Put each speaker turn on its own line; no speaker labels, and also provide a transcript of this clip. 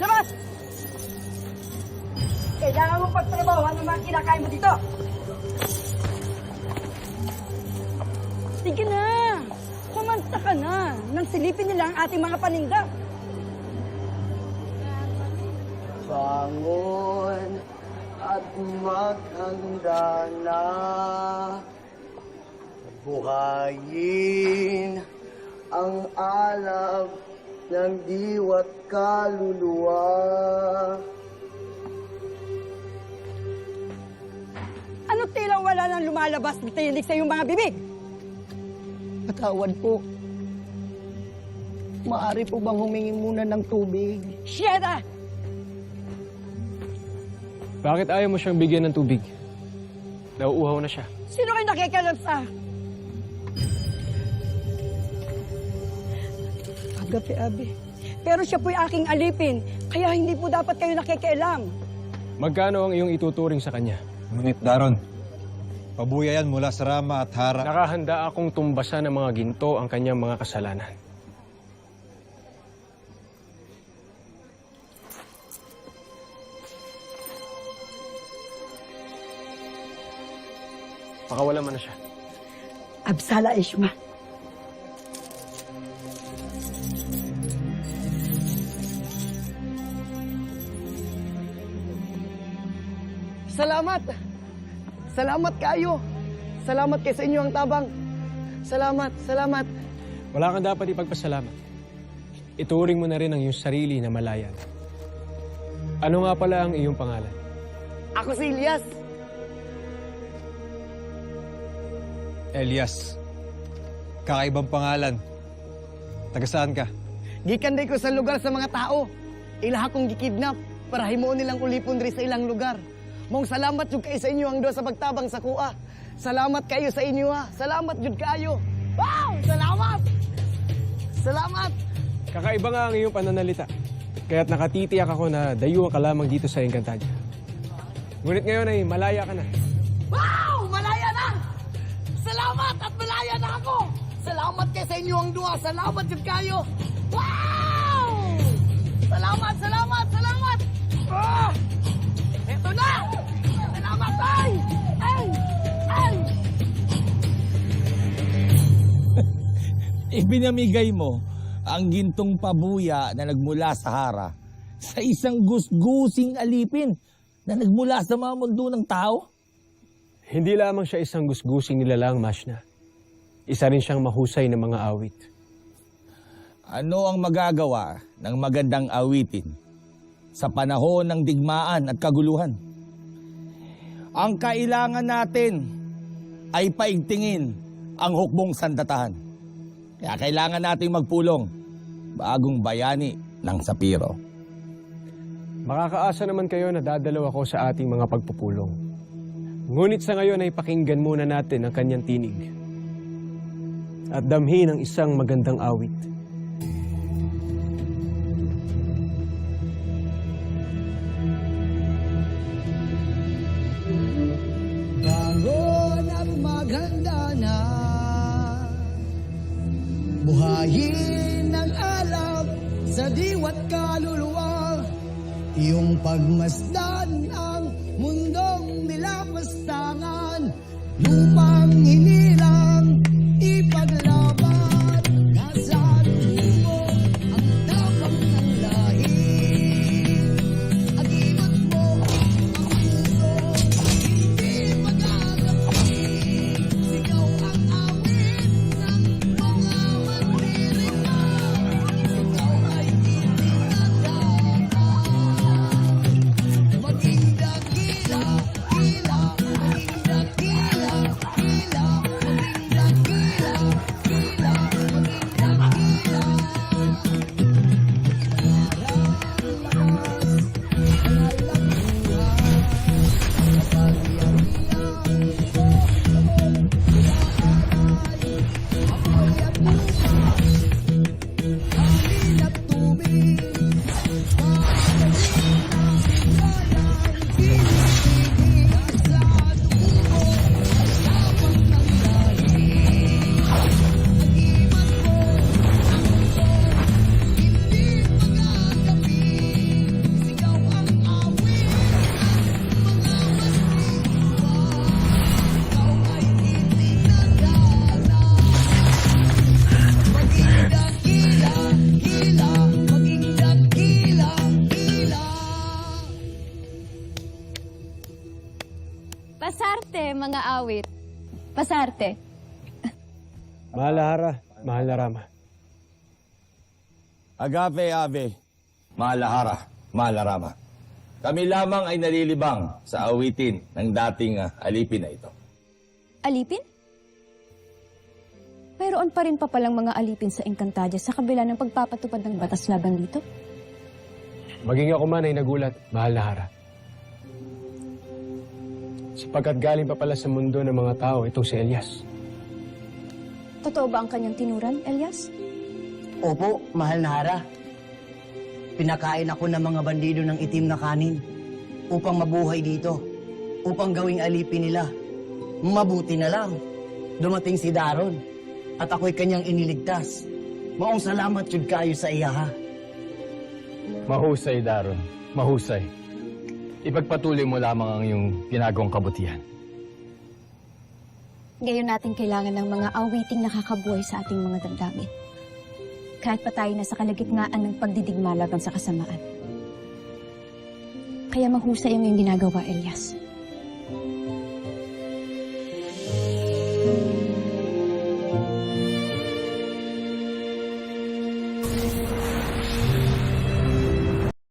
Labas! Kailangan mo pagtrabahuan ng mga kinakain mo dito. Sige na! Kumanta ka na nang silipin nila ang ating mga paninda.
Bangon at maghanda na. Buhayin ang alab ng diwa't kaluluwa.
Ano tila wala nang lumalabas na tinig sa iyong mga bibig?
Patawad po. Maaari po bang humingi muna ng tubig?
Sheda!
Bakit ayaw mo siyang bigyan ng tubig? Nauuhaw na siya.
Sino kayo nakikialam sa... Abi. Pero siya po'y aking alipin, kaya hindi po dapat kayo nakikialam.
Magkano ang iyong ituturing sa kanya?
Ngunit Daron, pabuya yan mula sa Rama at Hara.
Nakahanda akong tumbasan ng mga ginto ang kanyang mga kasalanan. Pakawala mo na siya.
Absala Ishma.
Salamat! Salamat kayo! Salamat kayo sa inyo ang tabang. Salamat.
Wala kang dapat ipagpasalamat. Ituring mo na rin ang iyong sarili na malayan. Ano nga pala ang iyong pangalan?
Ako si Elias.
Elias, kakaibang pangalan. Taga saan ka?
Gikan day ko sa lugar sa mga tao. Ilaha kong gikidnap para himuon nilang ulipon diri sa ilang lugar. Mong salamat jud kayo sa inyo ang sa pagtabang sa kuha. Salamat kayo sa inyo ha. Salamat jud kayo. Wow! Salamat! Salamat!
Kakaiba nga ang iyong pananalita. Kaya't nakatitiyak ako na dayuhan ka lamang dito sa Encantadia. Ngunit ngayon ay malaya ka na.
Wow! Malaya na! Salamat at malaya na ako! Salamat kayo sa inyo ang duha. Salamat jud kayo. Wow! Salamat! Ah! Ito na! Salamat! Ay!
Ibinamigay mo ang gintong pabuya na nagmula sa Hara sa isang gusgusing alipin na nagmula sa mga mundo ng tao?
Hindi lamang siya isang gusgusing nilalang, Mashna. Isa rin siyang mahusay na mga awit.
Ano ang magagawa ng magandang awitin sa panahon ng digmaan at kaguluhan? Ang kailangan natin ay paigtingin ang hukbong sandatahan. Kaya kailangan nating magpulong bagong bayani ng Sapiro.
Makakaasa naman kayo na dadalaw ako sa ating mga pagpupulong. Ngunit sa ngayon ay pakinggan muna natin ang kanyang tinig at damhin ang isang magandang awit.
Bangon at maghanda na. Buhayin ang alab sa diwa't kaluluwa. Iyong pagmasdan ang mundong nilapastangan. Lupang hinirang ipaglaban. Nasa mo ang tapang ng lahi. Aginot mo ang puso, hindi mag-agapi. Sigaw ang awit ng mga mandirigma. Ikaw ay itinatama. Maging dakila, maging dakila,
Pasarte, mga awit. Pasarte.
Mahal na Hara, mahal na Rama.
Agape, Ave, Malahara, Malarama. Kami lamang ay nalilibang sa awitin ng dating alipin na ito.
Alipin? Mayroon pa rin pa palang mga alipin sa Encantadia sa kabila ng pagpapatupad ng batas laban dito?
Maging ako man ay nagulat, mahal na Hara. Sapagkat galing pa pala sa mundo ng mga tao itong si Elias.
Totoo ba ang kanyang tinuran, Elias?
Opo, mahal na Hara. Pinakain ako ng mga bandido ng itim na kanin upang mabuhay dito, upang gawing alipin nila. Mabuti na lang, dumating si Daron at ako'y kanyang iniligtas. Maong salamat yun kayo sa iya, ha?
Mahusay, Daron. Mahusay. Ipagpatuloy mo lamang ang iyong ginagawang kabutihan.
Ngayon natin kailangan ng mga awiting nakakabuhay sa ating mga damdamin. Kahit pa tayo na sa kalagitnaan ng pagdidigma laban sa kasamaan. Kaya mahusay ang iyong ginagawa, Elias.